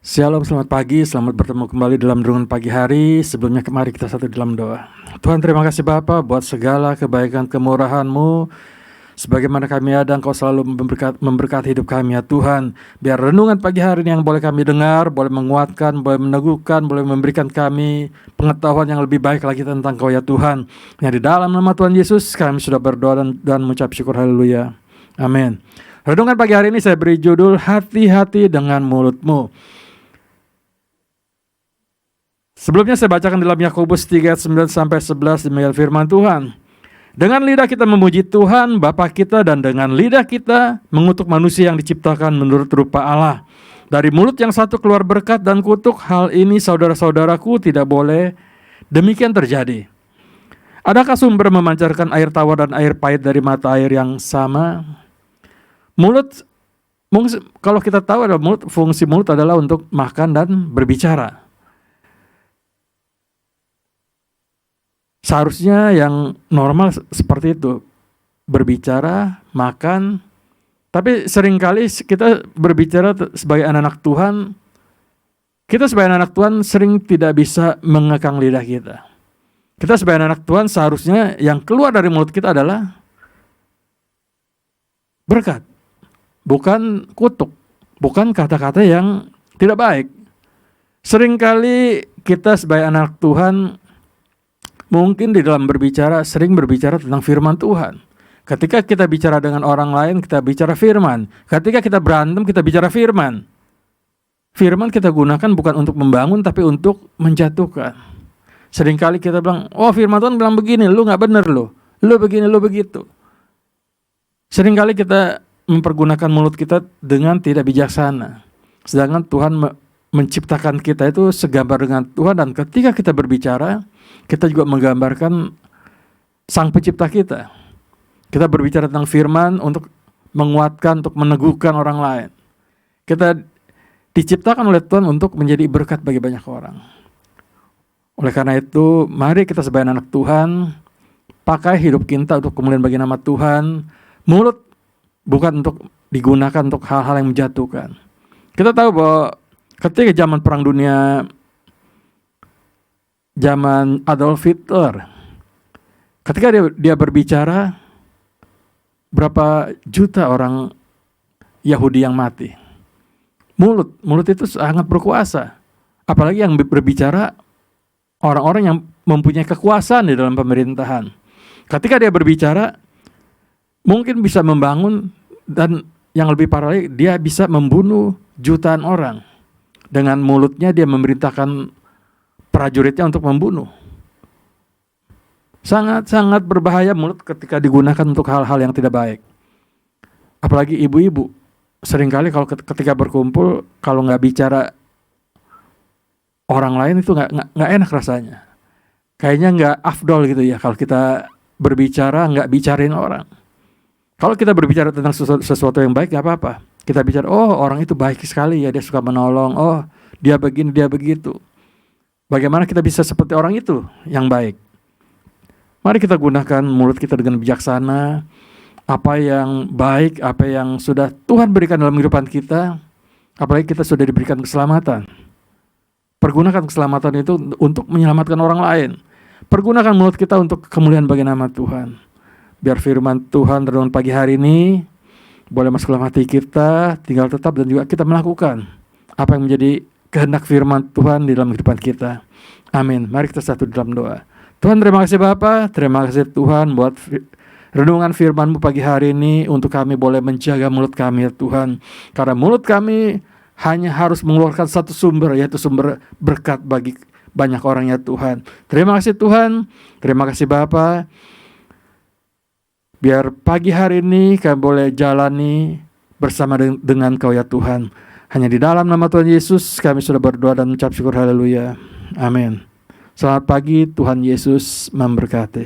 Shalom, selamat pagi, selamat bertemu kembali dalam renungan pagi hari. Sebelumnya mari kita satu dalam doa. Tuhan, terima kasih Bapa buat segala kebaikan kemurahan-Mu. Sebagaimana kami ada, Engkau selalu memberkati hidup kami ya Tuhan. Biar renungan pagi hari ini yang boleh kami dengar, boleh menguatkan, boleh meneguhkan, boleh memberikan kami pengetahuan yang lebih baik lagi tentang Kau ya Tuhan. Yang di dalam nama Tuhan Yesus kami sudah berdoa dan mengucap syukur, haleluya. Amin. Renungan pagi hari ini saya beri judul Hati-hati dengan mulutmu. Sebelumnya saya bacakan dalam Yakobus 3:9-11 demikian firman Tuhan. Dengan lidah kita memuji Tuhan Bapa kita, dan dengan lidah kita mengutuk manusia yang diciptakan menurut rupa Allah. Dari mulut yang satu keluar berkat dan kutuk. Hal ini saudara-saudaraku tidak boleh demikian terjadi. Adakah sumber memancarkan air tawar dan air pahit dari mata air yang sama? Mulut, kalau kita tahu adalah fungsi mulut adalah untuk makan dan berbicara. Seharusnya yang normal seperti itu, berbicara, makan. Tapi seringkali kita berbicara sebagai anak-anak Tuhan, kita sebagai anak Tuhan sering tidak bisa mengekang lidah kita. Kita sebagai anak Tuhan seharusnya yang keluar dari mulut kita adalah berkat, bukan kutuk, bukan kata-kata yang tidak baik. Seringkali kita sebagai anak Tuhan mungkin di dalam berbicara sering berbicara tentang firman Tuhan. Ketika kita bicara dengan orang lain, kita bicara firman. Ketika kita berantem, kita bicara firman. Firman kita gunakan bukan untuk membangun, tapi untuk menjatuhkan. Seringkali kita bilang, oh firman Tuhan bilang begini, lu gak bener lu begini, lu begitu. Seringkali kita mempergunakan mulut kita dengan tidak bijaksana. Sedangkan Tuhan menciptakan kita itu segambar dengan Tuhan, dan ketika kita berbicara, kita juga menggambarkan Sang Pencipta kita. Kita berbicara tentang firman untuk menguatkan, untuk meneguhkan orang lain. Kita diciptakan oleh Tuhan untuk menjadi berkat bagi banyak orang. Oleh karena itu, mari kita sebagai anak Tuhan, pakai hidup kita untuk kemuliaan bagi nama Tuhan. Mulut bukan untuk digunakan untuk hal-hal yang menjatuhkan. Kita tahu bahwa ketika zaman Perang Dunia, zaman Adolf Hitler, ketika dia berbicara, berapa juta orang Yahudi yang mati. Mulut itu sangat berkuasa. Apalagi yang berbicara orang-orang yang mempunyai kekuasaan di dalam pemerintahan. Ketika dia berbicara, mungkin bisa membangun, dan yang lebih parah lagi, dia bisa membunuh jutaan orang. Dengan mulutnya dia memerintahkan prajuritnya untuk membunuh. Sangat-sangat berbahaya mulut ketika digunakan untuk hal-hal yang tidak baik. Apalagi ibu-ibu, seringkali kalau ketika berkumpul, kalau nggak bicara orang lain itu nggak enak rasanya. Kayaknya nggak afdol gitu ya kalau kita berbicara nggak bicarain orang. Kalau kita berbicara tentang sesuatu yang baik nggak apa-apa. Kita bicara, oh orang itu baik sekali ya, dia suka menolong, oh dia begini, dia begitu. Bagaimana kita bisa seperti orang itu yang baik? Mari kita gunakan mulut kita dengan bijaksana. Apa yang baik, apa yang sudah Tuhan berikan dalam kehidupan kita, apalagi kita sudah diberikan keselamatan. Pergunakan keselamatan itu untuk menyelamatkan orang lain. Pergunakan mulut kita untuk kemuliaan bagi nama Tuhan. Biar firman Tuhan renungan pagi hari ini boleh masuk dalam hati kita, tinggal tetap, dan juga kita melakukan apa yang menjadi kehendak firman Tuhan di dalam kehidupan kita. Amin. Mari kita satu dalam doa. Tuhan, terima kasih Bapa, terima kasih Tuhan buat renungan firman-Mu pagi hari ini, untuk kami boleh menjaga mulut kami ya Tuhan. Karena mulut kami hanya harus mengeluarkan satu sumber, yaitu sumber berkat bagi banyak orang ya Tuhan. Terima kasih Tuhan, terima kasih Bapa. Biar pagi hari ini kami boleh jalani bersama dengan Kau ya Tuhan. Hanya di dalam nama Tuhan Yesus kami sudah berdoa dan mengucap syukur, haleluya. Amin. Selamat pagi, Tuhan Yesus memberkati.